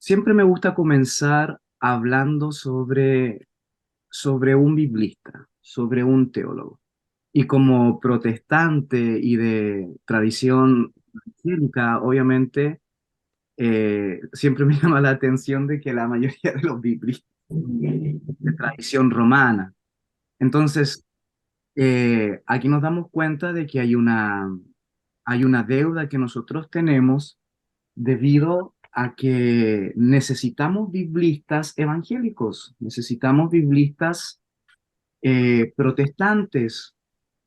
Siempre me gusta comenzar hablando sobre un biblista, sobre un teólogo. Y como protestante y de tradición evangélica, obviamente, siempre me llama la atención de que la mayoría de los biblistas son de tradición romana. Entonces, aquí nos damos cuenta de que hay una deuda que nosotros tenemos debido a que necesitamos biblistas evangélicos, necesitamos biblistas protestantes,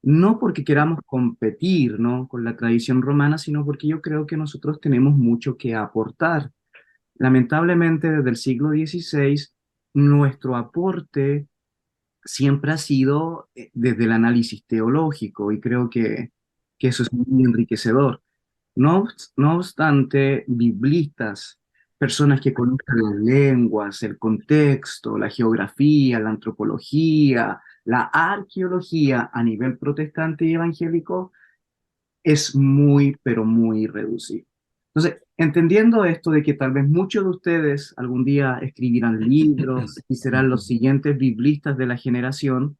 no porque queramos competir, ¿no?, con la tradición romana, sino porque yo creo que nosotros tenemos mucho que aportar. Lamentablemente, desde el siglo XVI, nuestro aporte siempre ha sido desde el análisis teológico y creo que eso es muy enriquecedor. No obstante, biblistas, personas que conozcan las lenguas, el contexto, la geografía, la antropología, la arqueología a nivel protestante y evangélico, es muy, pero muy reducido. Entonces, entendiendo esto de que tal vez muchos de ustedes algún día escribirán libros y serán los siguientes biblistas de la generación,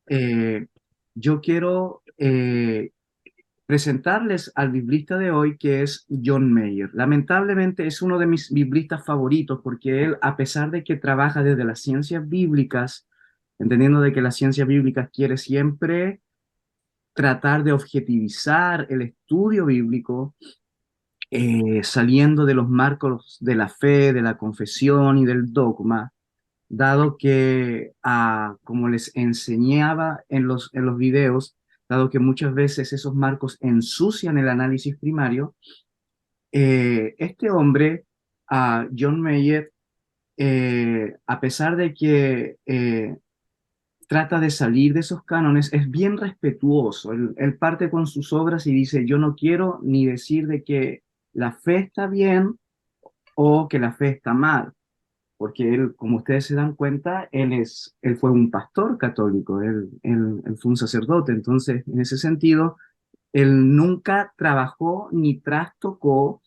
eh, yo quiero presentarles al biblista de hoy, que es John Mayer. Lamentablemente es uno de mis biblistas favoritos porque él, a pesar de que trabaja desde las ciencias bíblicas, entendiendo de que las ciencias bíblicas quiere siempre tratar de objetivizar el estudio bíblico, saliendo de los marcos de la fe, de la confesión y del dogma, dado que, como les enseñaba en los videos, dado que muchas veces esos marcos ensucian el análisis primario, este hombre, John Mayer, a pesar de que trata de salir de esos cánones, es bien respetuoso. Él parte con sus obras y dice, yo no quiero ni decir de que la fe está bien o que la fe está mal, porque él, como ustedes se dan cuenta, él fue un pastor católico, él fue un sacerdote, entonces, en ese sentido, él nunca trabajó ni trastocó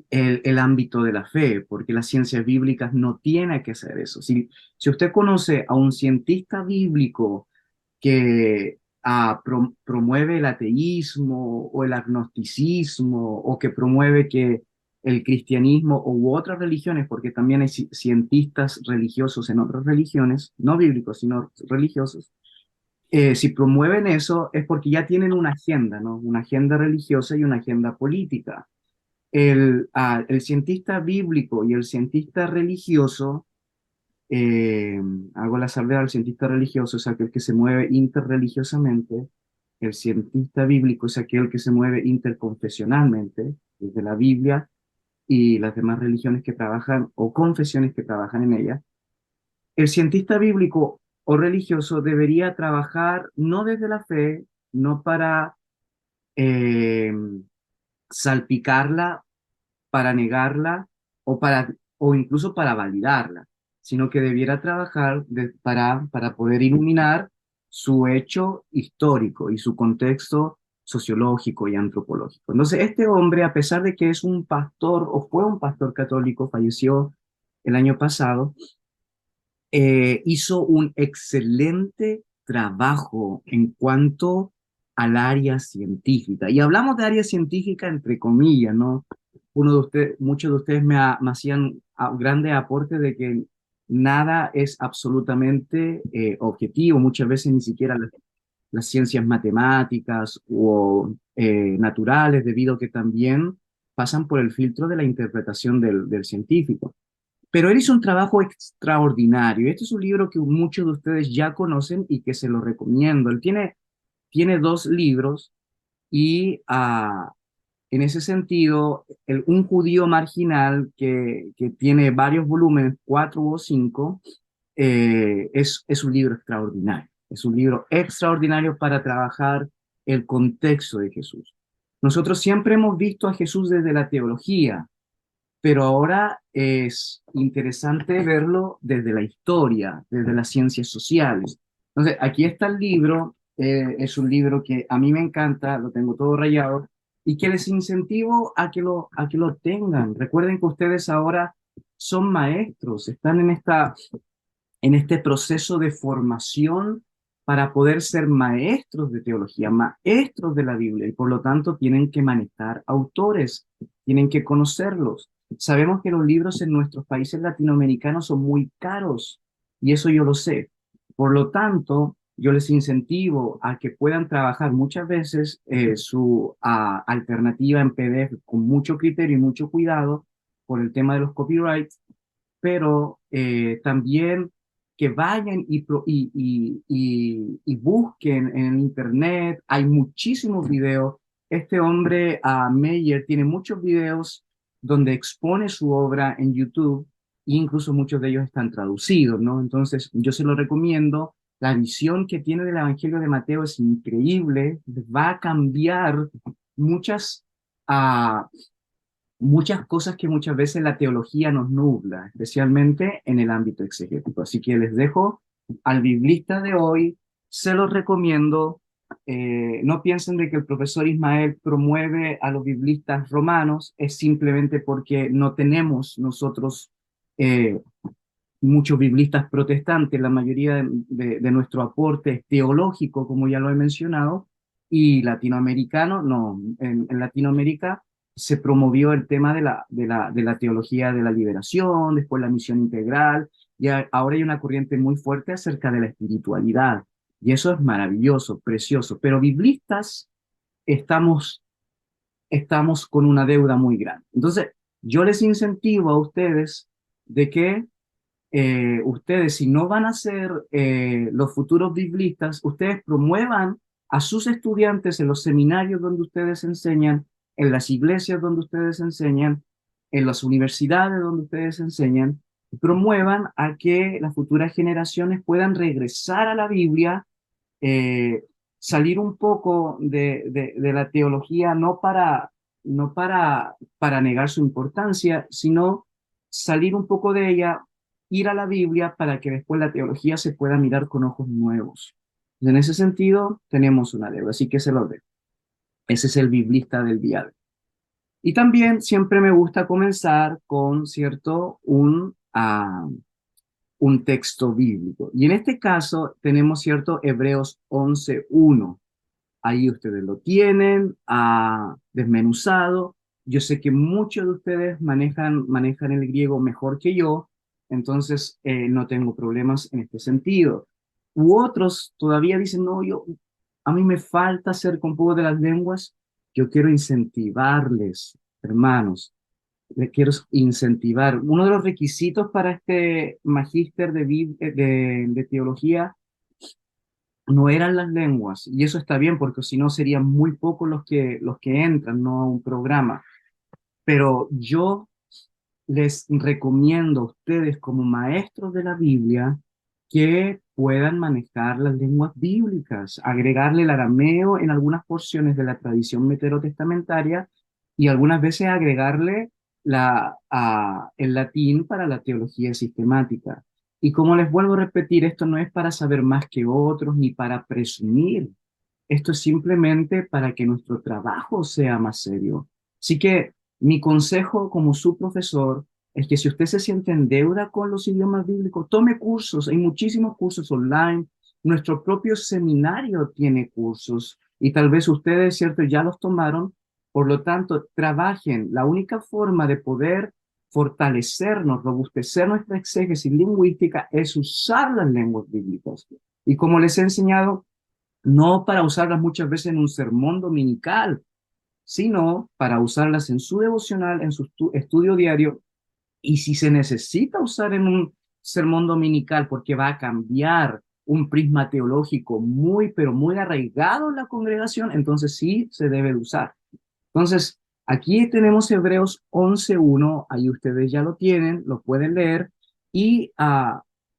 el ámbito de la fe, porque las ciencias bíblicas no tienen que hacer eso. Si usted conoce a un cientista bíblico que promueve el ateísmo o el agnosticismo o que promueve que el cristianismo u otras religiones, porque también hay cientistas religiosos en otras religiones, no bíblicos, sino religiosos, si promueven eso es porque ya tienen una agenda, ¿no? Una agenda religiosa y una agenda política. El cientista bíblico y el cientista religioso, eh, hago la salvedad, el cientista religioso es aquel que se mueve interreligiosamente, el cientista bíblico es aquel que se mueve interconfesionalmente, desde la Biblia y las demás religiones que trabajan o confesiones que trabajan en ella. El cientista bíblico o religioso debería trabajar no desde la fe, no para eh, salpicarla, para negarla o incluso para validarla, sino que debiera trabajar para poder iluminar su hecho histórico y su contexto sociológico y antropológico. Entonces, este hombre, a pesar de que es un pastor o fue un pastor católico, falleció el año pasado, hizo un excelente trabajo en cuanto al área científica. Y hablamos de área científica entre comillas, ¿no? Muchos de ustedes me hacían grandes aportes de que nada es absolutamente objetivo, muchas veces ni siquiera las ciencias matemáticas o naturales, debido a que también pasan por el filtro de la interpretación del científico. Pero él hizo un trabajo extraordinario. Este es un libro que muchos de ustedes ya conocen y que se lo recomiendo. Tiene dos libros y en ese sentido, un judío marginal que tiene varios volúmenes, cuatro o cinco, es un libro extraordinario. Es un libro extraordinario para trabajar el contexto de Jesús. Nosotros siempre hemos visto a Jesús desde la teología, pero ahora es interesante verlo desde la historia, desde las ciencias sociales. Entonces, aquí está el libro, es un libro que a mí me encanta, lo tengo todo rayado, y que les incentivo a que lo tengan. Recuerden que ustedes ahora son maestros, están en este proceso de formación para poder ser maestros de teología, maestros de la Biblia, y por lo tanto tienen que manejar autores, tienen que conocerlos. Sabemos que los libros en nuestros países latinoamericanos son muy caros, y eso yo lo sé. Por lo tanto, yo les incentivo a que puedan trabajar muchas veces su alternativa en PDF con mucho criterio y mucho cuidado por el tema de los copyrights, pero también que vayan y busquen en internet. Hay muchísimos videos. Este hombre, Meyer, tiene muchos videos donde expone su obra en YouTube, e incluso muchos de ellos están traducidos, ¿no? Entonces, yo se lo recomiendo. La visión que tiene del Evangelio de Mateo es increíble, va a cambiar muchas, ah, muchas cosas que muchas veces la teología nos nubla, especialmente en el ámbito exegético. Así que les dejo al biblista de hoy, se los recomiendo. No piensen de que el profesor Ismael promueve a los biblistas romanos, es simplemente porque no tenemos nosotros eh, muchos biblistas protestantes. La mayoría de nuestro aporte es teológico, como ya lo he mencionado, y latinoamericano, no, en Latinoamérica se promovió el tema de la teología de la liberación, después la misión integral, y ahora hay una corriente muy fuerte acerca de la espiritualidad, y eso es maravilloso, precioso, pero biblistas estamos, estamos con una deuda muy grande. Entonces, yo les incentivo a ustedes de que ustedes, si no van a ser los futuros biblistas, ustedes promuevan a sus estudiantes en los seminarios donde ustedes enseñan, en las iglesias donde ustedes enseñan, en las universidades donde ustedes enseñan, promuevan a que las futuras generaciones puedan regresar a la Biblia, eh, salir un poco de la teología, no para negar su importancia, sino salir un poco de ella, ir a la Biblia para que después la teología se pueda mirar con ojos nuevos. En ese sentido, tenemos una deuda, así que se lo dejo. Ese es el biblista del día de hoy. Y también siempre me gusta comenzar con, cierto, un texto bíblico. Y en este caso tenemos, cierto, Hebreos 11:1. Ahí ustedes lo tienen desmenuzado. Yo sé que muchos de ustedes manejan el griego mejor que yo, entonces no tengo problemas en este sentido. U otros todavía dicen, no, a mí me falta ser compuesto de las lenguas. Yo quiero incentivarles, hermanos, les quiero incentivar. Uno de los requisitos para este magíster de teología no eran las lenguas, y eso está bien porque si no serían muy pocos los que entran, ¿no?, a un programa. Pero yo les recomiendo a ustedes como maestros de la Biblia que puedan manejar las lenguas bíblicas, agregarle el arameo en algunas porciones de la tradición veterotestamentaria y algunas veces agregarle el latín para la teología sistemática. Y como les vuelvo a repetir, esto no es para saber más que otros ni para presumir. Esto es simplemente para que nuestro trabajo sea más serio. Así que mi consejo como su profesor es que si usted se siente en deuda con los idiomas bíblicos, tome cursos. Hay muchísimos cursos online. Nuestro propio seminario tiene cursos y tal vez ustedes, cierto, ya los tomaron. Por lo tanto, trabajen. La única forma de poder fortalecernos, robustecer nuestra exégesis lingüística es usar las lenguas bíblicas. Y como les he enseñado, no para usarlas muchas veces en un sermón dominical, sino para usarlas en su devocional, en su estudio diario, y si se necesita usar en un sermón dominical porque va a cambiar un prisma teológico muy, pero muy arraigado en la congregación, entonces sí se debe de usar. Entonces, aquí tenemos Hebreos 11:1, ahí ustedes ya lo tienen, lo pueden leer, y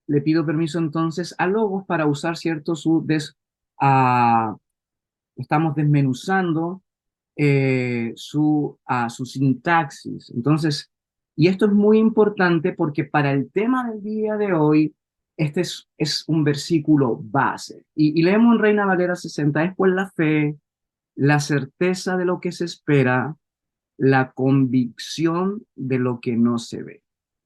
le pido permiso entonces a Logos para usar, cierto, ah, estamos desmenuzando su sintaxis. Entonces, y esto es muy importante porque para el tema del día de hoy, este es un versículo base. Y leemos en Reina Valera 60, es pues la fe, la certeza de lo que se espera, la convicción de lo que no se ve.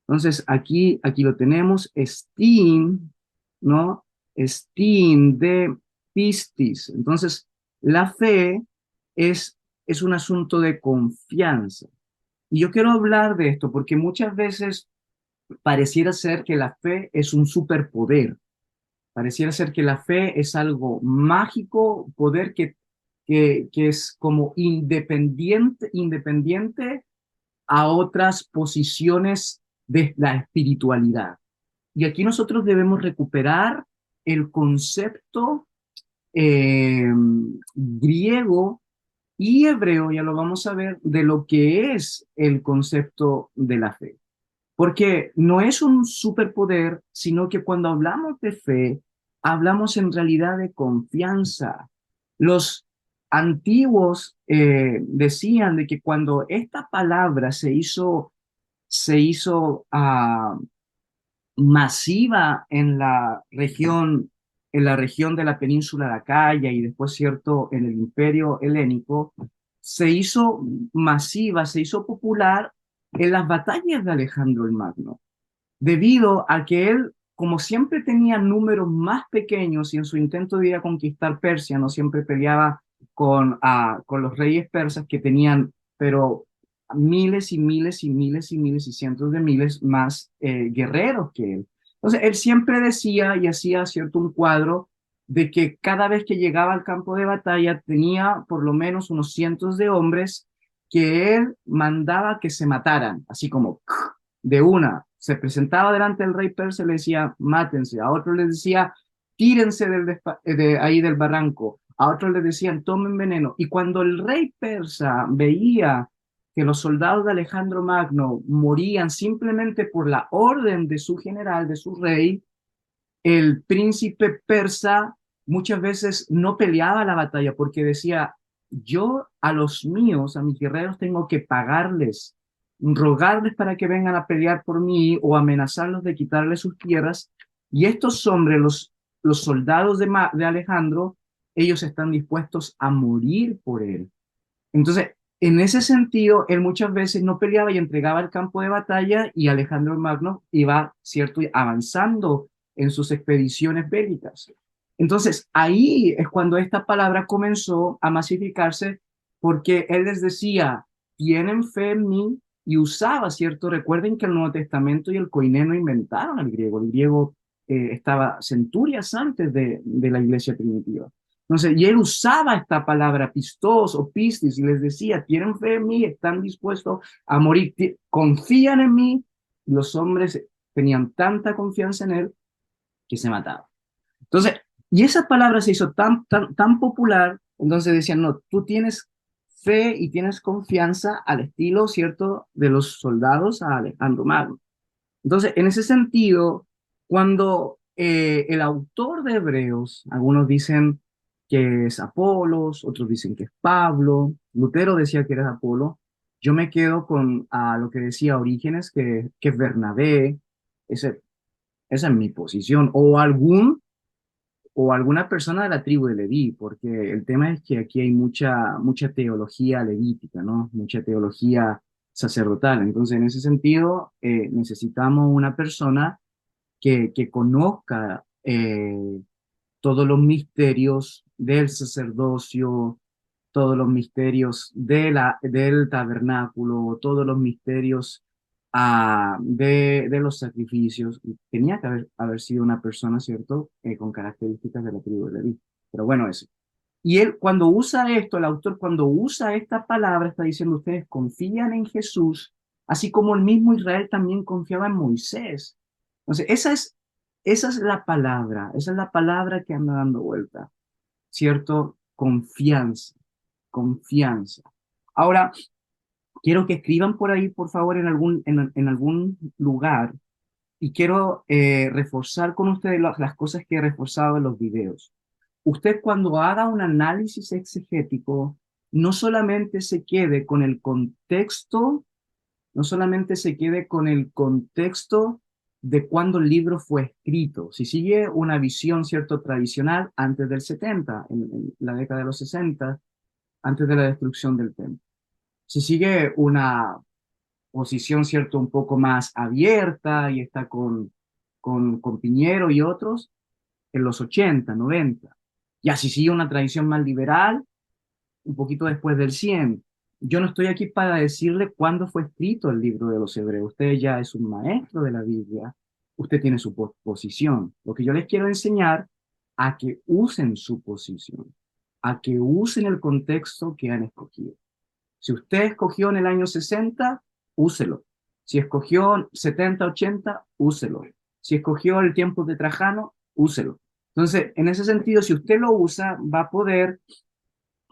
Entonces, aquí lo tenemos, estin, ¿no? Estin de pistis. Entonces, la fe es, es un asunto de confianza. Y yo quiero hablar de esto porque muchas veces pareciera ser que la fe es un superpoder. Pareciera ser que la fe es algo mágico, poder que es como independiente a otras posiciones de la espiritualidad. Y aquí nosotros debemos recuperar el concepto eh, griego y hebreo, ya lo vamos a ver, de lo que es el concepto de la fe. Porque no es un superpoder, sino que cuando hablamos de fe, hablamos en realidad de confianza. Los antiguos decían de que cuando esta palabra se hizo masiva en la región de la península de Acaya y después, cierto, en el imperio helénico, se hizo masiva, se hizo popular en las batallas de Alejandro el Magno, debido a que él, como siempre tenía números más pequeños y en su intento de ir a conquistar Persia, no siempre peleaba con los reyes persas que tenían, pero miles y miles y miles y miles y cientos de miles más guerreros que él. Entonces, él siempre decía y hacía cierto un cuadro de que cada vez que llegaba al campo de batalla tenía por lo menos unos cientos de hombres que él mandaba que se mataran, así como de una. Se presentaba delante del rey persa y le decía, mátense. A otros les decía, tírense de ahí del barranco. A otros les decían, tomen veneno. Y cuando el rey persa veía que los soldados de Alejandro Magno morían simplemente por la orden de su general, de su rey, el príncipe persa muchas veces no peleaba la batalla porque decía, yo a los míos, a mis guerreros, tengo que pagarles, rogarles para que vengan a pelear por mí o amenazarlos de quitarles sus tierras. Y estos hombres, los soldados de Alejandro, ellos están dispuestos a morir por él. Entonces, en ese sentido, él muchas veces no peleaba y entregaba el campo de batalla y Alejandro el Magno iba, cierto, avanzando en sus expediciones bélicas. Entonces, ahí es cuando esta palabra comenzó a masificarse porque él les decía, tienen fe en mí y usaba, ¿cierto? Recuerden que el Nuevo Testamento y el Koiné no inventaron el griego estaba centurias antes de la iglesia primitiva. Entonces, y él usaba esta palabra pistos o pistis y les decía, tienen fe en mí, están dispuestos a morir, confían en mí. Los hombres tenían tanta confianza en él que se mataban. Entonces, y esa palabra se hizo tan popular, entonces decían, no, tú tienes fe y tienes confianza al estilo, ¿cierto?, de los soldados a Alejandro Magno. Entonces, en ese sentido, cuando el autor de Hebreos, algunos dicen que es Apolos, otros dicen que es Pablo, Lutero decía que era Apolo, yo me quedo con lo que decía Orígenes, que es Bernabé, ese, esa es mi posición, o alguna persona de la tribu de Leví, porque el tema es que aquí hay mucha teología levítica, ¿no? Mucha teología sacerdotal. Entonces, en ese sentido, necesitamos una persona que conozca todos los misterios del sacerdocio, todos los misterios del tabernáculo, todos los misterios de los sacrificios. Y tenía que haber sido una persona, ¿cierto?, con características de la tribu de Leví. Pero bueno, eso. Y él, cuando usa esto, el autor, cuando usa esta palabra, está diciendo, ustedes confían en Jesús, así como el mismo Israel también confiaba en Moisés. Entonces, esa es la palabra que anda dando vuelta, ¿cierto? Confianza, confianza. Ahora, quiero que escriban por ahí, por favor, en algún lugar, y quiero reforzar con ustedes las cosas que he reforzado en los videos. Usted cuando haga un análisis exegético, no solamente se quede con el contexto, no solamente se quede con el contexto de cuándo el libro fue escrito. Si sigue una visión, cierto, tradicional, antes del 70, en la década de los 60, antes de la destrucción del templo. Si sigue posición, ¿cierto?, un poco más abierta y está con Piñero y otros en los 80, 90. Y así sigue una tradición más liberal, un poquito después del 100. Yo no estoy aquí para decirle cuándo fue escrito el libro de los Hebreos. Usted ya es un maestro de la Biblia, usted tiene su posición. Lo que yo les quiero enseñar a que usen su posición, a que usen el contexto que han escogido. Si usted escogió en el año 60, úselo. Si escogió 70, 80, úselo. Si escogió el tiempo de Trajano, úselo. Entonces, en ese sentido, si usted lo usa, va a poder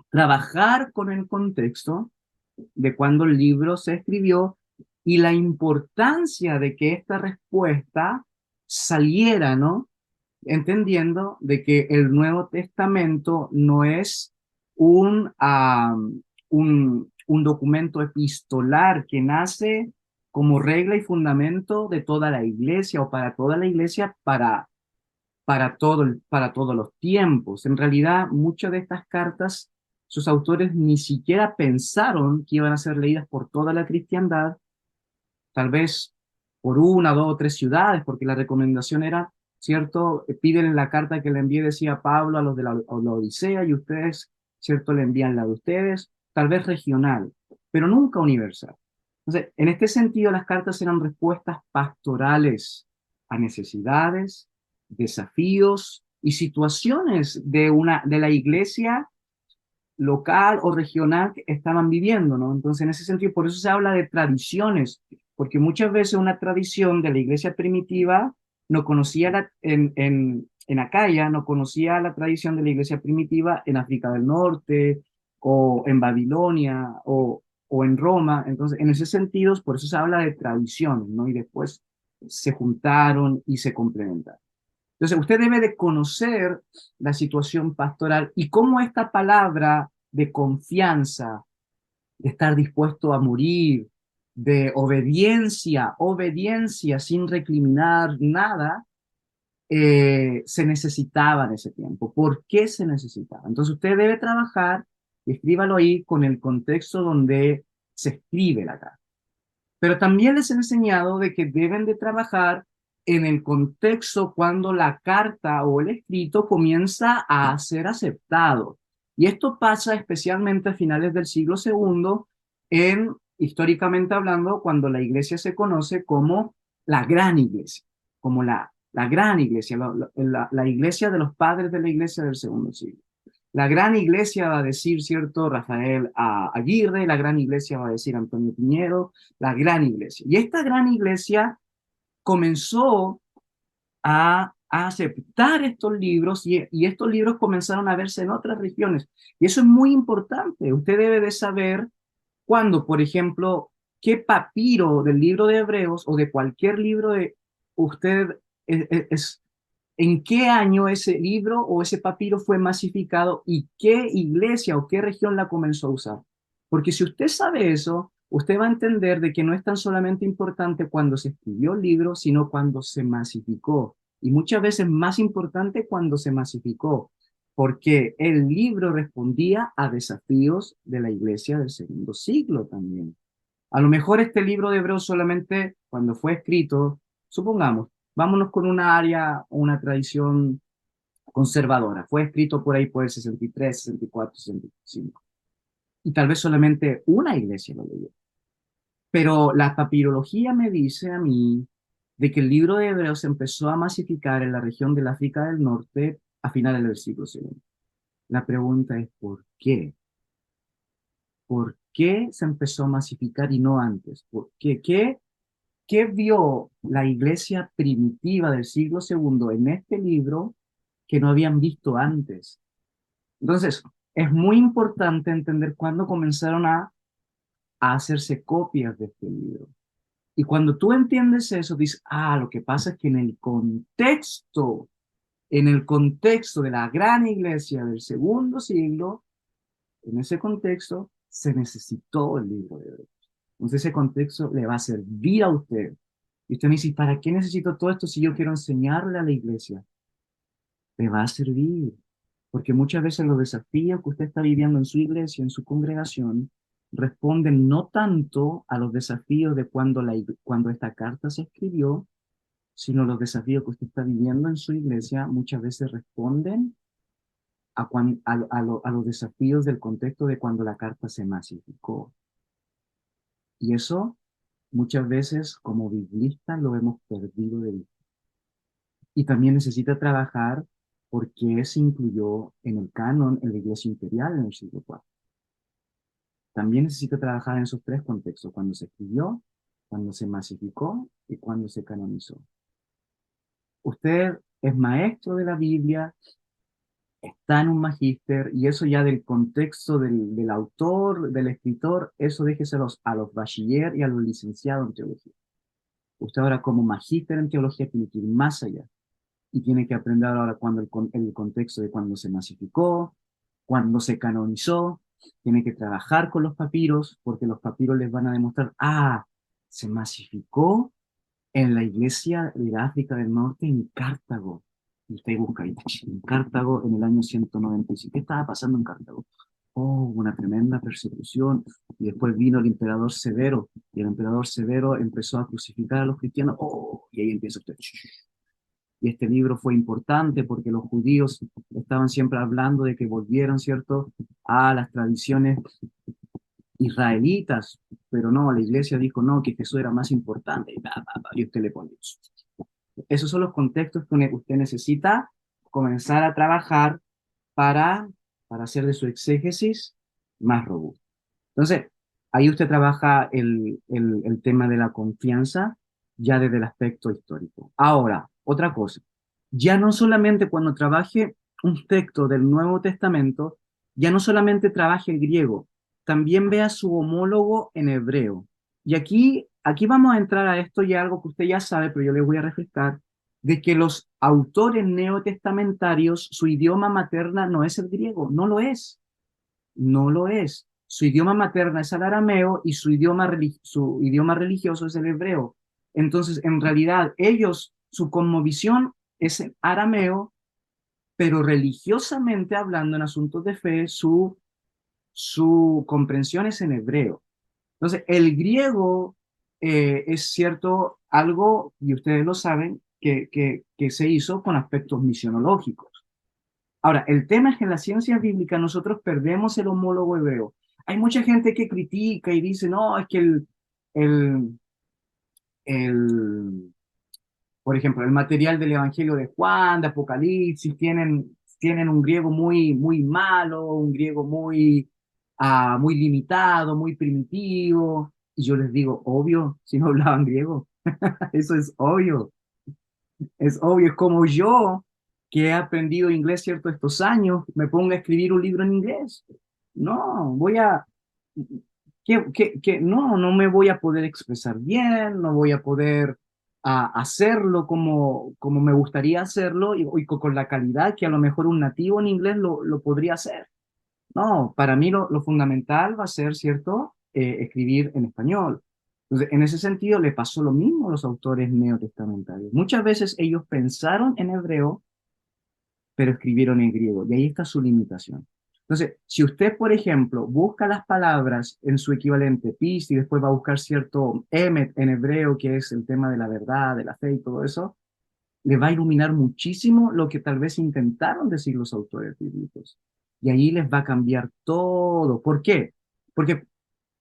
trabajar con el contexto de cuando el libro se escribió y la importancia de que esta respuesta saliera, ¿no? Entendiendo de que el Nuevo Testamento no es un documento epistolar que nace como regla y fundamento de toda la iglesia o para toda la iglesia para todos los tiempos. En realidad, muchas de estas cartas, sus autores ni siquiera pensaron que iban a ser leídas por toda la cristiandad, tal vez por una, dos o tres ciudades, porque la recomendación era, ¿cierto? Pídenle la carta que le envié, decía Pablo, a los de la Odisea, y ustedes, ¿cierto? Le envían la de ustedes, tal vez regional, pero nunca universal. Entonces, en este sentido, las cartas eran respuestas pastorales a necesidades, desafíos y situaciones de la iglesia local o regional que estaban viviendo, ¿no? Entonces, en ese sentido, por eso se habla de tradiciones, porque muchas veces una tradición de la iglesia primitiva no conocía en Acaya, no conocía la tradición de la iglesia primitiva en África del Norte o en Babilonia o en Roma. Entonces, en ese sentido, por eso se habla de tradiciones, ¿no? Y después se juntaron y se complementaron. Entonces, usted debe de conocer la situación pastoral y cómo esta palabra de confianza, de estar dispuesto a morir, de obediencia, obediencia sin recriminar nada, se necesitaba en ese tiempo. ¿Por qué se necesitaba? Entonces, usted debe trabajar, y escríbalo ahí, con el contexto donde se escribe la carta. Pero también les he enseñado de que deben de trabajar en el contexto cuando la carta o el escrito comienza a ser aceptado. Y esto pasa especialmente a finales del siglo segundo, históricamente hablando, cuando la iglesia se conoce como la gran iglesia, como la gran iglesia, la iglesia de los padres de la iglesia del segundo siglo. La gran iglesia va a decir, ¿cierto? Rafael Aguirre, la gran iglesia va a decir Antonio Piñero, la gran iglesia. Y esta gran iglesia comenzó a aceptar estos libros y estos libros comenzaron a verse en otras regiones. Y eso es muy importante. Usted debe de saber cuándo, por ejemplo, qué papiro del libro de Hebreos o de cualquier libro de usted es en qué año ese libro o ese papiro fue masificado y qué iglesia o qué región la comenzó a usar. Porque si usted sabe eso, usted va a entender de que no es tan solamente importante cuando se escribió el libro, sino cuando se masificó. Y muchas veces más importante cuando se masificó, porque el libro respondía a desafíos de la iglesia del segundo siglo también. A lo mejor este libro de Hebreos solamente cuando fue escrito, supongamos, vámonos con una área o una tradición conservadora. Fue escrito por ahí por el 63, 64, 65. Y tal vez solamente una iglesia lo leyó. Pero la papirología me dice a mí de que el libro de Hebreos se empezó a masificar en la región del África del Norte a finales del siglo segundo. La pregunta es ¿por qué? ¿Por qué se empezó a masificar y no antes? ¿Por qué? ¿Qué vio la iglesia primitiva del siglo segundo en este libro que no habían visto antes? Entonces, es muy importante entender cuándo comenzaron a hacerse copias de este libro. Y cuando tú entiendes eso, dices, lo que pasa es que en el contexto de la gran iglesia del segundo siglo, en ese contexto se necesitó el libro de Hebreos. Entonces ese contexto le va a servir a usted. Y usted me dice, ¿para qué necesito todo esto si yo quiero enseñarle a la iglesia? Le va a servir. Porque muchas veces los desafíos que usted está viviendo en su iglesia, en su congregación, responden no tanto a los desafíos de cuando esta carta se escribió, sino los desafíos que usted está viviendo en su iglesia muchas veces responden a los desafíos del contexto de cuando la carta se masificó. Y eso muchas veces como biblistas lo hemos perdido de vista. Y también necesita trabajar porque se incluyó en el canon en la iglesia imperial en el siglo IV. También necesita trabajar en esos tres contextos, cuando se escribió, cuando se masificó y cuando se canonizó. Usted es maestro de la Biblia, está en un magíster, y eso ya del contexto del autor, del escritor, eso déjeselos a los bachiller y a los licenciados en teología. Usted ahora como magíster en teología tiene que ir más allá y tiene que aprender ahora cuando el contexto de cuando se masificó, cuando se canonizó, tiene que trabajar con los papiros, porque los papiros les van a demostrar, se masificó en la iglesia de África del Norte en Cartago. Y usted busca ahí, en Cartago en el año 195. ¿Qué estaba pasando en Cartago? Una tremenda persecución. Y después vino el emperador Severo, y el emperador Severo empezó a crucificar a los cristianos. Y ahí empieza usted. Y este libro fue importante porque los judíos estaban siempre hablando de que volvieron, ¿cierto?, a las tradiciones israelitas, pero no, la iglesia dijo no, que Jesús era más importante, y usted le pone eso. Esos son los contextos que usted necesita comenzar a trabajar para, para hacer de su exégesis más robusto. Entonces, ahí usted trabaja el tema de la confianza ya desde el aspecto histórico. Ahora, otra cosa, ya no solamente cuando trabaje un texto del Nuevo Testamento, ya no solamente trabaje el griego, también vea su homólogo en hebreo. Y aquí vamos a entrar a esto ya algo que usted ya sabe, pero yo le voy a refrescar, de que los autores neotestamentarios, su idioma materna no es el griego, no lo es, no lo es. Su idioma materna es el arameo y su idioma religioso es el hebreo. Entonces, en realidad, ellos, su cosmovisión es en arameo, pero religiosamente hablando en asuntos de fe, su comprensión es en hebreo. Entonces, el griego es cierto algo, y ustedes lo saben, que se hizo con aspectos misionológicos. Ahora, el tema es que en la ciencia bíblica nosotros perdemos el homólogo hebreo. Hay mucha gente que critica y dice, no, es que el, el, por ejemplo, el material del Evangelio de Juan, de Apocalipsis, tienen un griego muy, muy malo, un griego muy, muy limitado, muy primitivo. Y yo les digo, obvio, si no hablaban griego, eso es obvio, es como yo, que he aprendido inglés cierto estos años, me pongo a escribir un libro en inglés. No, no me voy a poder expresar bien, no voy a poder hacerlo como me gustaría hacerlo y con la calidad que a lo mejor un nativo en inglés lo podría hacer. No, para mí lo fundamental va a ser, ¿cierto? Escribir en español. Entonces, en ese sentido, le pasó lo mismo a los autores neotestamentarios. Muchas veces ellos pensaron en hebreo, pero escribieron en griego, y ahí está su limitación. Entonces, si usted, por ejemplo, busca las palabras en su equivalente PIS y después va a buscar cierto emet en hebreo, que es el tema de la verdad, de la fe y todo eso, le va a iluminar muchísimo lo que tal vez intentaron decir los autores bíblicos. Y ahí les va a cambiar todo. ¿Por qué? Porque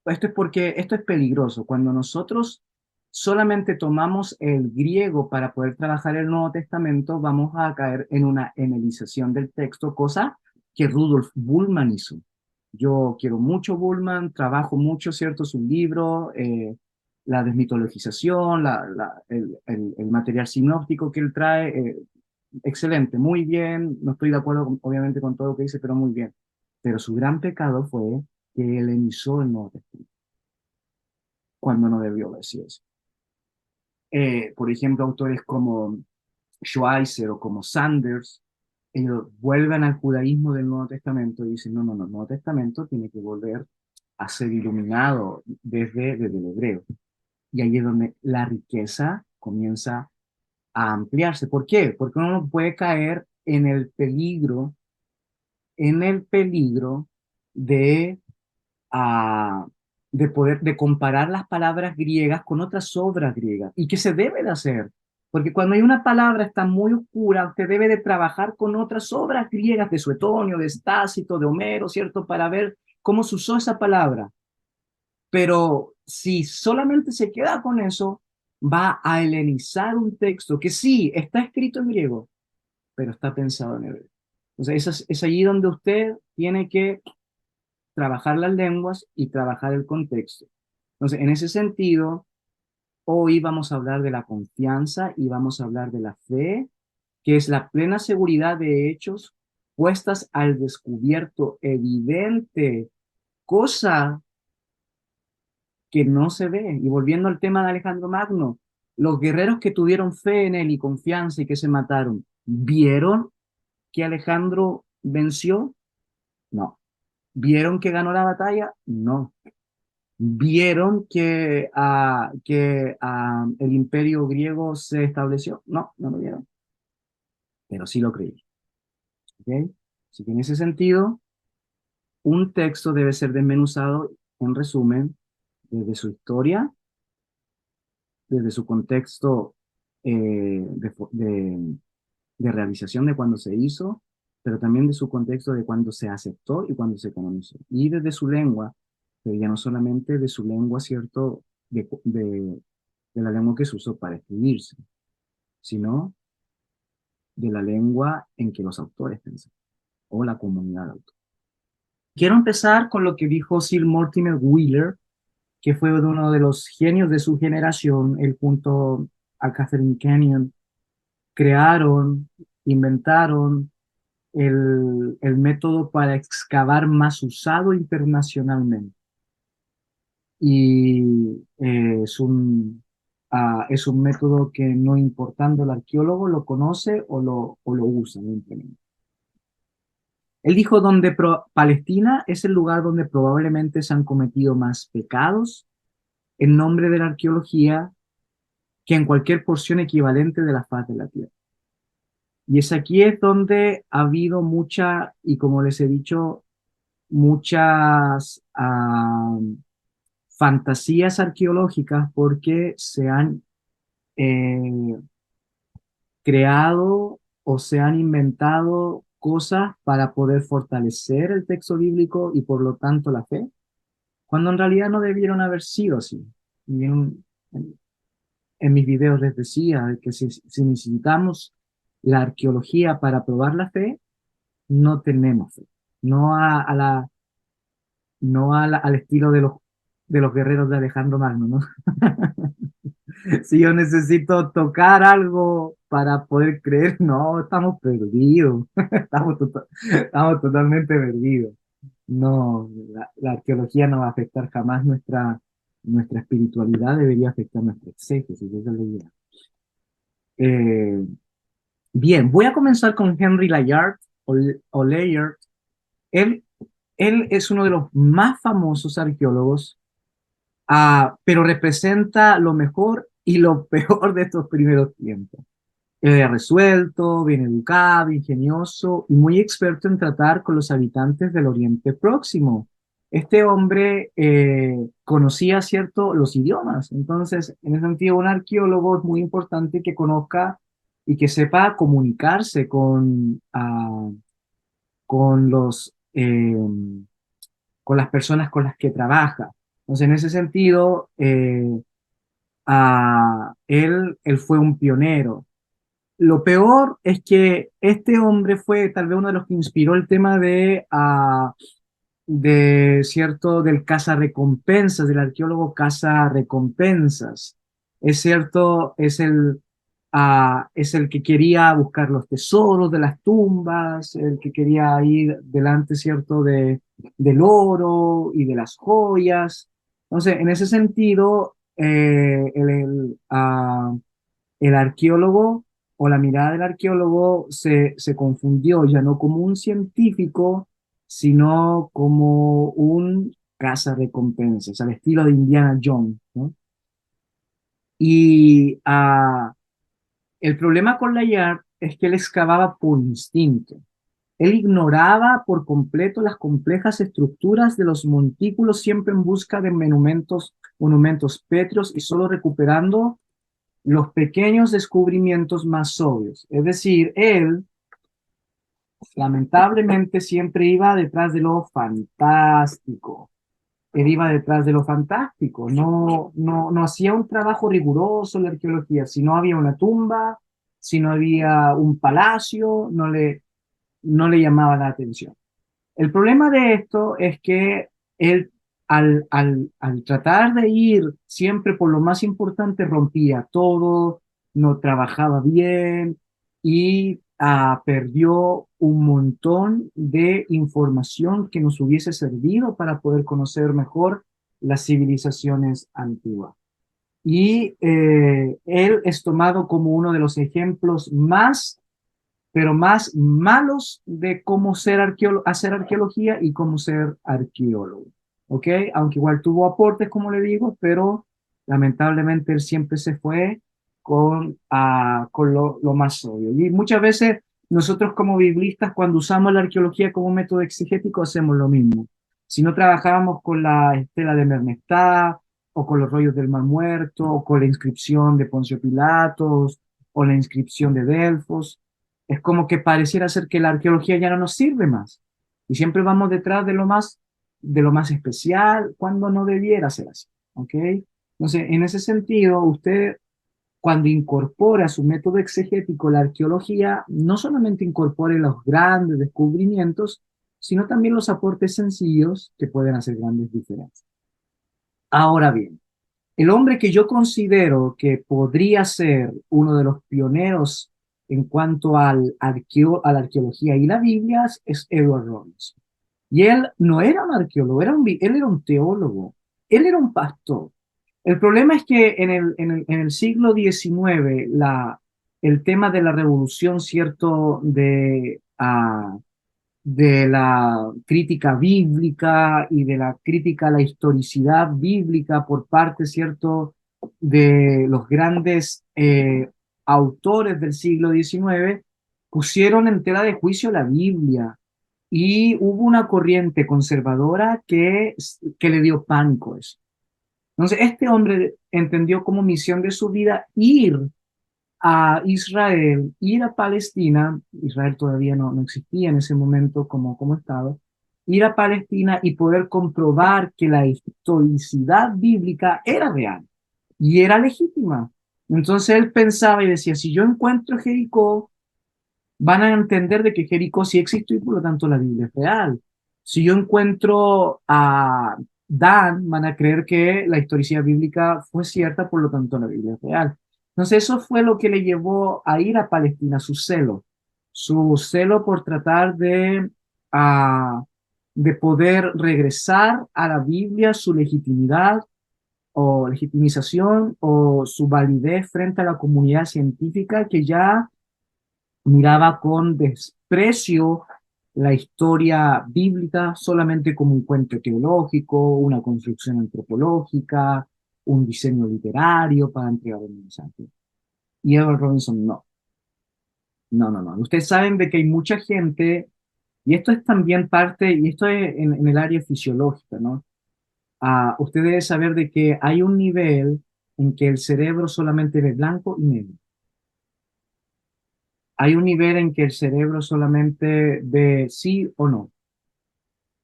esto es peligroso. Cuando nosotros solamente tomamos el griego para poder trabajar el Nuevo Testamento, vamos a caer en una enelización del texto, cosa que Rudolf Bultmann hizo. Yo quiero mucho Bultmann, trabajo mucho, ¿cierto? Su libro, la desmitologización, el material sinóptico que él trae, excelente, muy bien. No estoy de acuerdo, obviamente, con todo lo que dice, pero muy bien. Pero su gran pecado fue que helenizó el Nuevo Testamento cuando no debió haber sido eso. Por ejemplo, autores como Schweitzer o como Sanders, ellos vuelven al judaísmo del Nuevo Testamento y dicen, no, no, no, el Nuevo Testamento tiene que volver a ser iluminado desde el hebreo. Y ahí es donde la riqueza comienza a ampliarse. ¿Por qué? Porque uno no puede caer en el peligro de, ah, de comparar las palabras griegas con otras obras griegas, y que se debe de hacer, porque cuando hay una palabra está muy oscura, usted debe de trabajar con otras obras griegas de Suetonio, de Estácito, de Homero, ¿cierto? Para ver cómo se usó esa palabra. Pero si solamente se queda con eso, va a helenizar un texto que sí está escrito en griego, pero está pensado en hebreo. Entonces, es allí donde usted tiene que trabajar las lenguas y trabajar el contexto. Entonces, en ese sentido, hoy vamos a hablar de la confianza y vamos a hablar de la fe, que es la plena seguridad de hechos puestas al descubierto, evidente, cosa que no se ve. Y volviendo al tema de Alejandro Magno, los guerreros que tuvieron fe en él y confianza y que se mataron, ¿vieron que Alejandro venció? No. ¿Vieron que ganó la batalla? No. ¿Vieron que el imperio griego se estableció? No, no lo vieron, pero sí lo creí. ¿Ok? Así que en ese sentido, un texto debe ser desmenuzado, en resumen, desde su historia, desde su contexto de realización de cuando se hizo, pero también de su contexto de cuando se aceptó y cuando se canonizó. Y desde su lengua, pero ya no solamente de su lengua, ¿cierto? De la lengua que se usó para escribirse, sino de la lengua en que los autores pensaban, o la comunidad de autores. Quiero empezar con lo que dijo Sir Mortimer Wheeler, que fue uno de los genios de su generación. Él junto a Catherine Kenyon crearon, inventaron el método para excavar más usado internacionalmente. Y es un método que no importando el arqueólogo lo conoce o lo usa, no implementa. Él dijo donde Palestina es el lugar donde probablemente se han cometido más pecados en nombre de la arqueología que en cualquier porción equivalente de la faz de la tierra. Y es aquí es donde ha habido mucha, y como les he dicho, muchas fantasías arqueológicas porque se han eh, creado o se han inventado cosas para poder fortalecer el texto bíblico y por lo tanto la fe, cuando en realidad no debieron haber sido así. Y en mis videos les decía que si necesitamos la arqueología para probar la fe, no tenemos fe. No a la, no al estilo de los guerreros de Alejandro Magno, ¿no? Si yo necesito tocar algo para poder creer, no, estamos perdidos, estamos totalmente perdidos. No, la arqueología no va a afectar jamás nuestra espiritualidad, debería afectar nuestra exégesis, esa es la idea. Eh, bien, voy a comenzar con Henry Layard o Layard. Él, él es uno de los más famosos arqueólogos, pero representa lo mejor y lo peor de estos primeros tiempos. Resuelto, bien educado, ingenioso y muy experto en tratar con los habitantes del Oriente Próximo. Este hombre conocía, ¿cierto?, los idiomas. Entonces, en ese sentido, un arqueólogo es muy importante que conozca y que sepa comunicarse con con las personas con las que trabaja. Entonces, en ese sentido, él fue un pionero. Lo peor es que este hombre fue tal vez uno de los que inspiró el tema de cierto, del cazarrecompensas, del arqueólogo cazarrecompensas. Es cierto, es el que quería buscar los tesoros de las tumbas, el que quería ir delante, cierto, del oro y de las joyas. Entonces, en ese sentido, el arqueólogo o la mirada del arqueólogo se confundió ya no como un científico, sino como un cazarrecompensas, al estilo de Indiana Jones, ¿no? Y el problema con Layard es que él excavaba por instinto. Él ignoraba por completo las complejas estructuras de los montículos, siempre en busca de monumentos pétreos y solo recuperando los pequeños descubrimientos más obvios. Es decir, él lamentablemente siempre iba detrás de lo fantástico. Él iba detrás de lo fantástico. No hacía un trabajo riguroso en la arqueología. Si no había una tumba, si no había un palacio, no le llamaba la atención. El problema de esto es que él, al tratar de ir siempre por lo más importante, rompía todo, no trabajaba bien y perdió un montón de información que nos hubiese servido para poder conocer mejor las civilizaciones antiguas. Y él es tomado como uno de los ejemplos más pero más malos de cómo hacer arqueología y cómo ser arqueólogo. ¿Ok? Aunque igual tuvo aportes, como le digo, pero lamentablemente él siempre se fue con lo más obvio. Y muchas veces nosotros como biblistas, cuando usamos la arqueología como método exegético, hacemos lo mismo. Si no trabajábamos con la estela de Mernestá, o con los rollos del Mar Muerto, o con la inscripción de Poncio Pilatos, o la inscripción de Delfos, es como que pareciera ser que la arqueología ya no nos sirve más. Y siempre vamos detrás de lo más especial, cuando no debiera ser así. ¿Ok? Entonces, en ese sentido, usted, cuando incorpora a su método exegético la arqueología, no solamente incorpore los grandes descubrimientos, sino también los aportes sencillos que pueden hacer grandes diferencias. Ahora bien, el hombre que yo considero que podría ser uno de los pioneros en cuanto a la arqueología y la Biblia es Edward Robinson. Y él no era un arqueólogo, él era un teólogo, él era un pastor. El problema es que en el siglo XIX, el tema de la revolución, ¿cierto?, de la crítica bíblica y de la crítica a la historicidad bíblica por parte, ¿cierto?, de los grandes autores del siglo XIX, pusieron en tela de juicio la Biblia y hubo una corriente conservadora que le dio pánico a eso. Entonces, este hombre entendió como misión de su vida ir a Israel, ir a Palestina. Israel todavía no existía en ese momento como Estado, ir a Palestina y poder comprobar que la historicidad bíblica era real y era legítima. Entonces él pensaba y decía, si yo encuentro Jericó, van a entender de que Jericó sí existió y por lo tanto la Biblia es real. Si yo encuentro a Dan, van a creer que la historicidad bíblica fue cierta, por lo tanto la Biblia es real. Entonces eso fue lo que le llevó a ir a Palestina, su celo por tratar de poder regresar a la Biblia su legitimidad o legitimización o su validez frente a la comunidad científica que ya miraba con desprecio la historia bíblica solamente como un cuento teológico, una construcción antropológica, un diseño literario para entregar un mensaje. Y Edward Robinson, no. Ustedes saben de que hay mucha gente, y esto es también parte, y esto es en el área fisiológica, ¿no? Usted debe saber de que hay un nivel en que el cerebro solamente ve blanco y negro. Hay un nivel en que el cerebro solamente ve sí o no.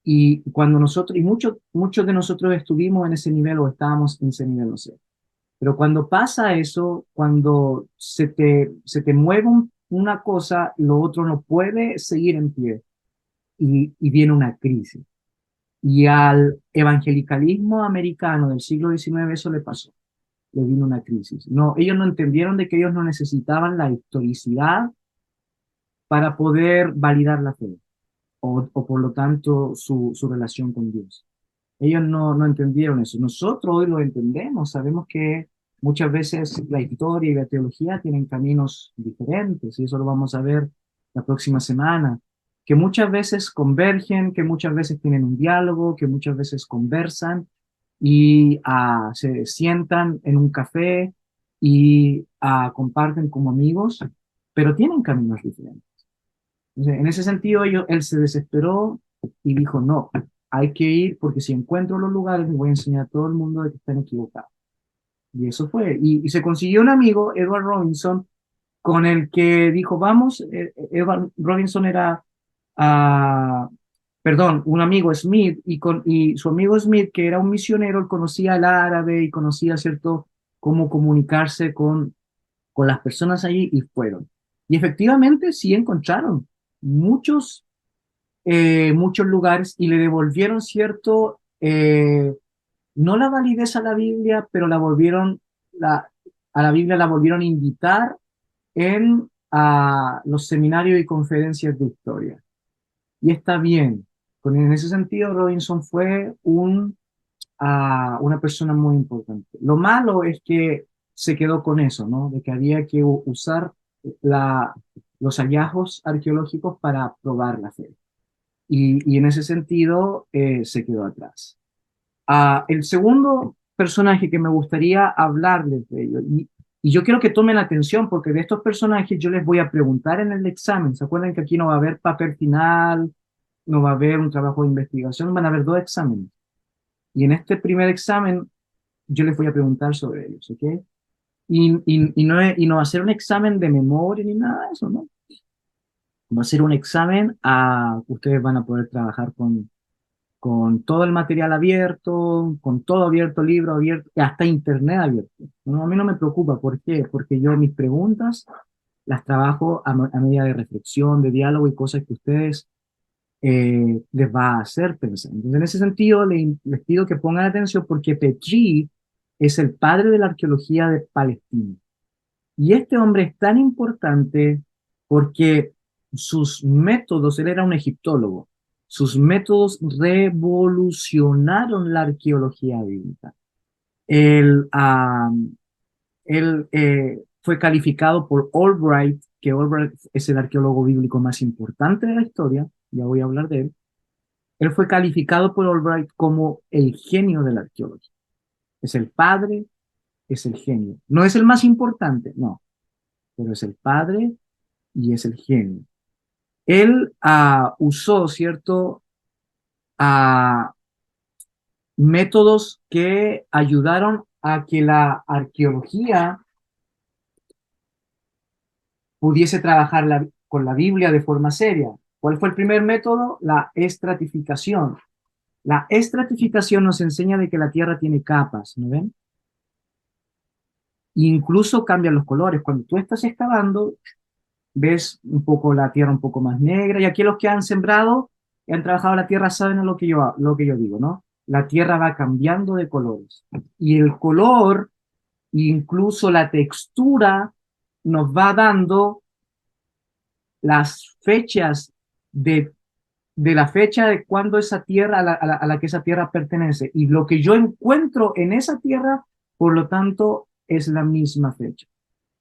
Y cuando nosotros, y muchos de nosotros estuvimos en ese nivel o estábamos en ese nivel, no sé. Pero cuando pasa eso, cuando se te mueve una cosa, lo otro no puede seguir en pie y viene una crisis. Y al evangelicalismo americano del siglo XIX eso le pasó, le vino una crisis. No, ellos no entendieron de que ellos no necesitaban la historicidad para poder validar la fe o por lo tanto su relación con Dios. Ellos no entendieron eso. Nosotros hoy lo entendemos, sabemos que muchas veces la historia y la teología tienen caminos diferentes, y eso lo vamos a ver la próxima semana, que muchas veces convergen, que muchas veces tienen un diálogo, que muchas veces conversan y se sientan en un café y comparten como amigos, pero tienen caminos diferentes. Entonces, en ese sentido, él se desesperó y dijo, no, hay que ir porque si encuentro los lugares, me voy a enseñar a todo el mundo de que están equivocados. Y eso fue. Y se consiguió un amigo, Edward Robinson, con el que dijo, vamos, Edward Robinson era, ah, perdón, un amigo Smith, y su amigo Smith, que era un misionero, él conocía el árabe y conocía, ¿cierto?, cómo comunicarse con las personas allí y fueron. Y efectivamente sí encontraron muchos, muchos lugares y le devolvieron, ¿cierto? No la validez a la Biblia, pero a la Biblia la volvieron a invitar en los seminarios y conferencias de historia. Y está bien. En ese sentido, Robinson fue una persona muy importante. Lo malo es que se quedó con eso, ¿no? De que había que usar la, los hallazgos arqueológicos para probar la fe. Y en ese sentido se quedó atrás. El segundo personaje que me gustaría hablarles de ellos, y yo quiero que tomen atención porque de estos personajes yo les voy a preguntar en el examen. ¿Se acuerdan que aquí no va a haber papel final, no va a haber un trabajo de investigación, van a haber dos exámenes? Y en este primer examen yo les voy a preguntar sobre ellos, ¿ok? Y no va a ser un examen de memoria ni nada de eso, ¿no? Va a ser un examen ustedes van a poder trabajar con todo el material abierto, con todo abierto, libro abierto, y hasta internet abierto. No, a mí no me preocupa, ¿por qué? Porque yo mis preguntas las trabajo a medida de reflexión, de diálogo y cosas que ustedes les va a hacer pensar. Entonces, en ese sentido, les pido que pongan atención porque Petrie es el padre de la arqueología de Palestina. Y este hombre es tan importante porque sus métodos, él era un egiptólogo, sus métodos revolucionaron la arqueología bíblica. Él, fue calificado por Albright, que Albright es el arqueólogo bíblico más importante de la historia, ya voy a hablar de él. Él fue calificado por Albright como el genio de la arqueología. Es el padre, es el genio. No es el más importante, no, pero es el padre y es el genio. Él usó, ¿cierto?, a métodos que ayudaron a que la arqueología pudiese trabajar con la Biblia de forma seria. ¿Cuál fue el primer método? La estratificación. La estratificación nos enseña de que la Tierra tiene capas, ¿no ven? Incluso cambian los colores. Cuando tú estás excavando, ves un poco la tierra un poco más negra, y aquí los que han sembrado y han trabajado la tierra saben lo que yo digo, ¿no? La tierra va cambiando de colores y el color, incluso la textura, nos va dando las fechas de la fecha de cuando esa tierra, a la que esa tierra pertenece. Y lo que yo encuentro en esa tierra, por lo tanto, es la misma fecha.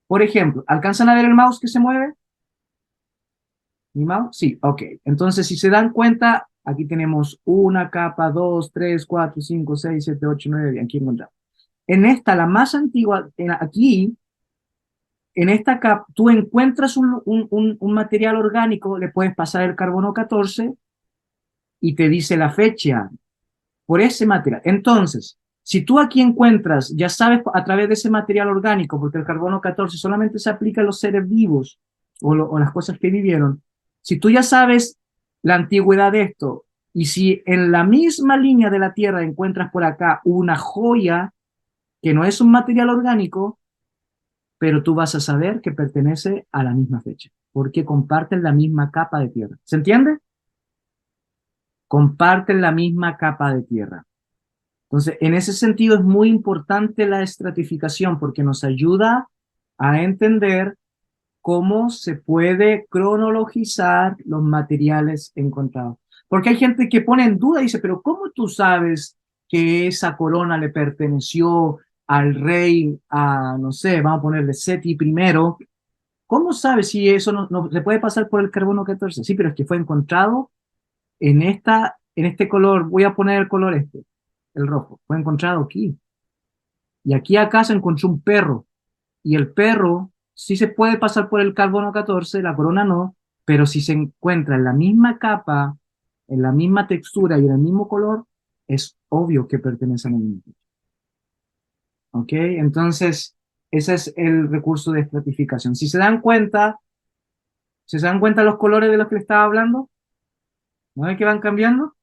Por ejemplo, ¿alcanzan a ver el mouse que se mueve? ¿Mi mouse? Sí, ok. Entonces, si se dan cuenta, aquí tenemos una capa, dos, tres, cuatro, cinco, seis, siete, ocho, nueve, aquí encontramos. En esta, la más antigua, aquí, en esta capa, tú encuentras un material orgánico, le puedes pasar el carbono 14 y te dice la fecha por ese material. Entonces, si tú aquí encuentras, ya sabes a través de ese material orgánico, porque el carbono 14 solamente se aplica a los seres vivos o las cosas que vivieron, si tú ya sabes la antigüedad de esto, y si en la misma línea de la Tierra encuentras por acá una joya que no es un material orgánico, pero tú vas a saber que pertenece a la misma fecha, porque comparten la misma capa de tierra. ¿Se entiende? Comparten la misma capa de tierra. Entonces, en ese sentido es muy importante la estratificación porque nos ayuda a entender cómo se puede cronologizar los materiales encontrados. Porque hay gente que pone en duda y dice, pero ¿cómo tú sabes que esa corona le perteneció al rey, no sé, vamos a ponerle Seti primero? ¿Cómo sabes si eso no se puede pasar por el carbono 14? Sí, pero es que fue encontrado en este color, voy a poner el color este, el rojo, fue encontrado aquí. Y aquí acá se encontró un perro, y el perro sí se puede pasar por el carbono 14, la corona no, pero si se encuentra en la misma capa, en la misma textura y en el mismo color, es obvio que pertenecen al mismo. ¿Ok? Entonces, ese es el recurso de estratificación. Si se dan cuenta los colores de los que le estaba hablando, ¿no ven que van cambiando?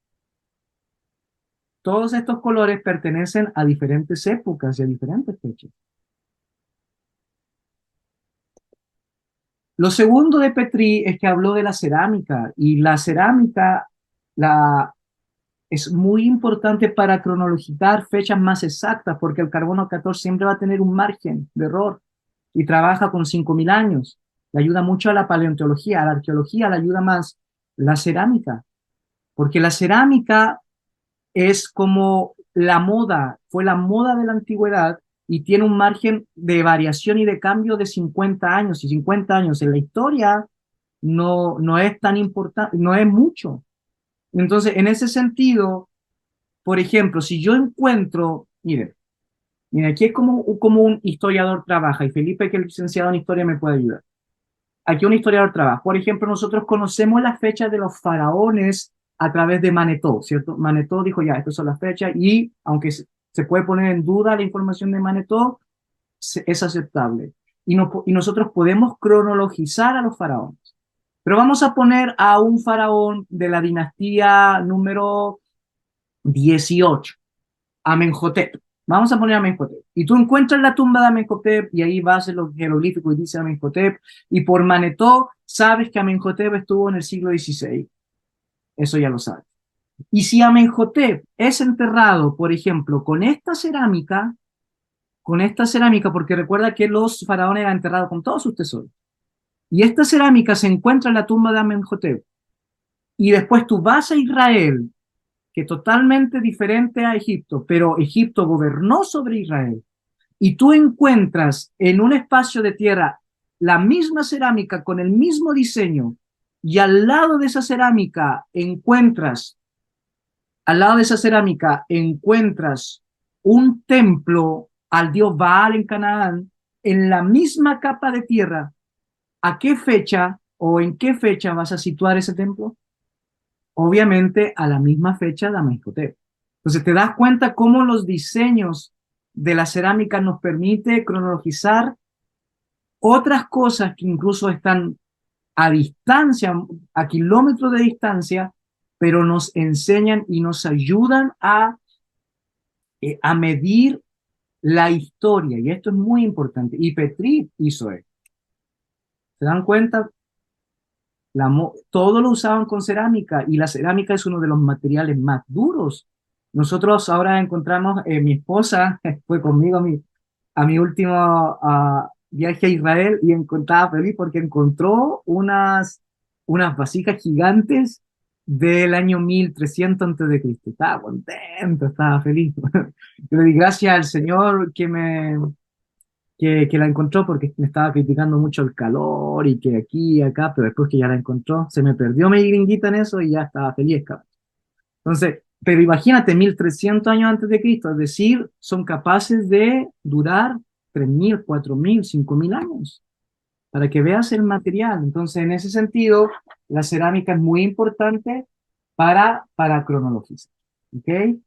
Todos estos colores pertenecen a diferentes épocas y a diferentes fechas. Lo segundo de Petrie es que habló de la cerámica, y la cerámica es muy importante para cronologizar fechas más exactas, porque el carbono 14 siempre va a tener un margen de error y trabaja con 5.000 años. Le ayuda mucho a la paleontología, a la arqueología le ayuda más la cerámica, porque la cerámica es como la moda, fue la moda de la antigüedad y tiene un margen de variación y de cambio de 50 años, y 50 años en la historia no es tan importante, no es mucho. Entonces, en ese sentido, por ejemplo, si yo encuentro, mire, aquí es como un historiador trabaja, y Felipe, que es licenciado en historia, me puede ayudar. Aquí un historiador trabaja. Por ejemplo, nosotros conocemos las fechas de los faraones a través de Manetó, ¿cierto? Manetó dijo, ya, estas son las fechas, y aunque se puede poner en duda la información de Manetó, es aceptable. Y nosotros podemos cronologizar a los faraones. Pero vamos a poner a un faraón de la dinastía número 18, Amenhotep. Vamos a poner a Amenhotep. Y tú encuentras la tumba de Amenhotep y ahí vas en los jeroglíficos y dice Amenhotep. Y por Manetó sabes que Amenhotep estuvo en el siglo XVI. Eso ya lo sabes. Y si Amenhotep es enterrado, por ejemplo, con esta cerámica, porque recuerda que los faraones eran enterrados con todos sus tesoros. Y esta cerámica se encuentra en la tumba de Amenhotep. Y después tú vas a Israel, que es totalmente diferente a Egipto, pero Egipto gobernó sobre Israel, y tú encuentras en un espacio de tierra la misma cerámica con el mismo diseño, y al lado de esa cerámica encuentras un templo al dios Baal en Canaán, en la misma capa de tierra, ¿a qué fecha o en qué fecha vas a situar ese templo? Obviamente a la misma fecha de Amenhotep. Entonces te das cuenta cómo los diseños de la cerámica nos permite cronologizar otras cosas que incluso están a distancia, a kilómetros de distancia, pero nos enseñan y nos ayudan a medir la historia. Y esto es muy importante. Y Petrie hizo esto. ¿Se dan cuenta? Todo lo usaban con cerámica, y la cerámica es uno de los materiales más duros. Nosotros ahora encontramos, mi esposa fue conmigo a mi último viaje a Israel, y estaba feliz porque encontró unas vasijas gigantes del año 1300 antes de Cristo. Estaba contento, estaba feliz. Yo le di gracias al Señor que la encontró, porque me estaba criticando mucho el calor y que aquí y acá, pero después que ya la encontró, se me perdió mi gringuita en eso y ya estaba feliz, cabrón. Entonces, pero imagínate, 1300 años antes de Cristo, es decir, son capaces de durar 3000, 4000, 5000 años, para que veas el material. Entonces, en ese sentido, la cerámica es muy importante para cronologizar. ¿Ok?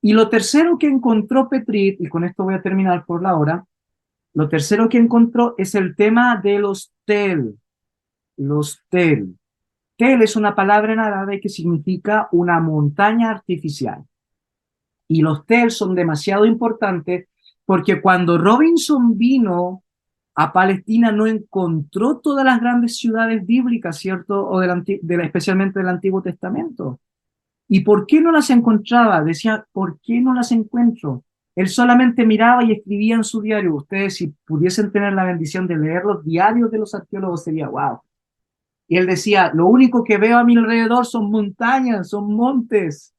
Y lo tercero que encontró Petrit, y con esto voy a terminar por la hora, lo tercero que encontró es el tema de los tel. Los tel. Tel es una palabra en árabe que significa una montaña artificial. Y los tel son demasiado importantes porque cuando Robinson vino a Palestina no encontró todas las grandes ciudades bíblicas, ¿cierto? O especialmente del Antiguo Testamento. ¿Y por qué no las encontraba? Decía, ¿por qué no las encuentro? Él solamente miraba y escribía en su diario. Ustedes, si pudiesen tener la bendición de leer los diarios de los arqueólogos, sería wow. Y él decía, lo único que veo a mi alrededor son montañas, son montes.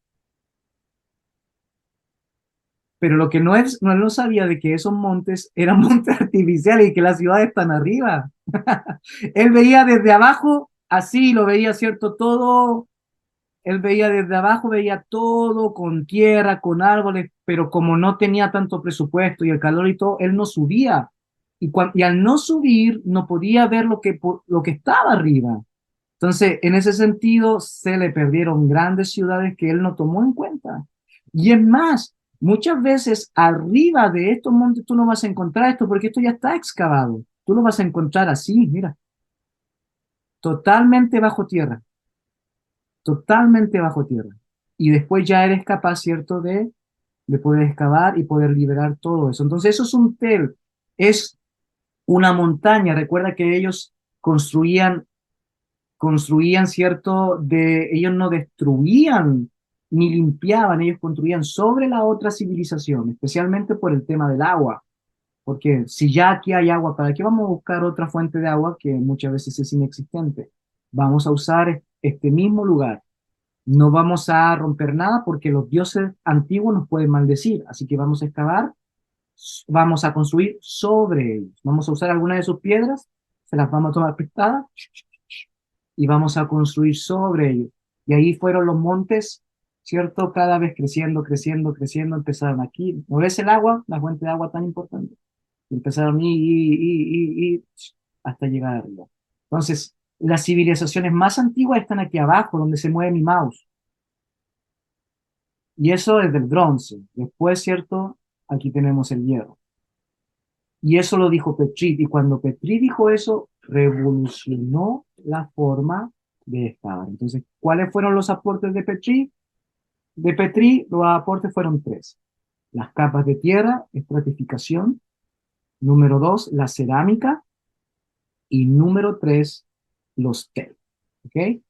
Pero lo que no sabía de que esos montes eran montes artificiales y que las ciudades están arriba. Él veía desde abajo, así lo veía, ¿cierto? Todo. Él veía desde abajo, veía todo con tierra, con árboles, pero como no tenía tanto presupuesto y el calor y todo, él no subía. Y al no subir, no podía ver lo que estaba arriba. Entonces, en ese sentido, se le perdieron grandes ciudades que él no tomó en cuenta. Y es más, muchas veces arriba de estos montes tú no vas a encontrar esto porque esto ya está excavado. Tú lo vas a encontrar así, mira, totalmente bajo tierra, totalmente bajo tierra. Y después ya eres capaz, ¿cierto?, de poder excavar y poder liberar todo eso. Entonces, eso es un tel, es una montaña. Recuerda que ellos construían, ¿cierto? Ellos no destruían ni limpiaban, ellos construían sobre la otra civilización, especialmente por el tema del agua. Porque si ya aquí hay agua, ¿para qué vamos a buscar otra fuente de agua que muchas veces es inexistente? Vamos a usar este mismo lugar. No vamos a romper nada porque los dioses antiguos nos pueden maldecir. Así que vamos a excavar, vamos a construir sobre ellos. Vamos a usar alguna de sus piedras, se las vamos a tomar prestadas y vamos a construir sobre ellos. Y ahí fueron los montes, ¿cierto? Cada vez creciendo, creciendo, creciendo, empezaron aquí. ¿No ves el agua? La fuente de agua tan importante. Y empezaron hasta llegar arriba. Entonces, las civilizaciones más antiguas están aquí abajo, donde se mueve mi mouse. Y eso es del bronce. Después, ¿cierto? Aquí tenemos el hierro. Y eso lo dijo Petrie. Y cuando Petrie dijo eso, revolucionó la forma de excavar. Entonces, ¿cuáles fueron los aportes de Petrie? De Petrie, los aportes fueron tres. Las capas de tierra, estratificación. Número dos, la cerámica. Y número tres, los tel. ¿Ok?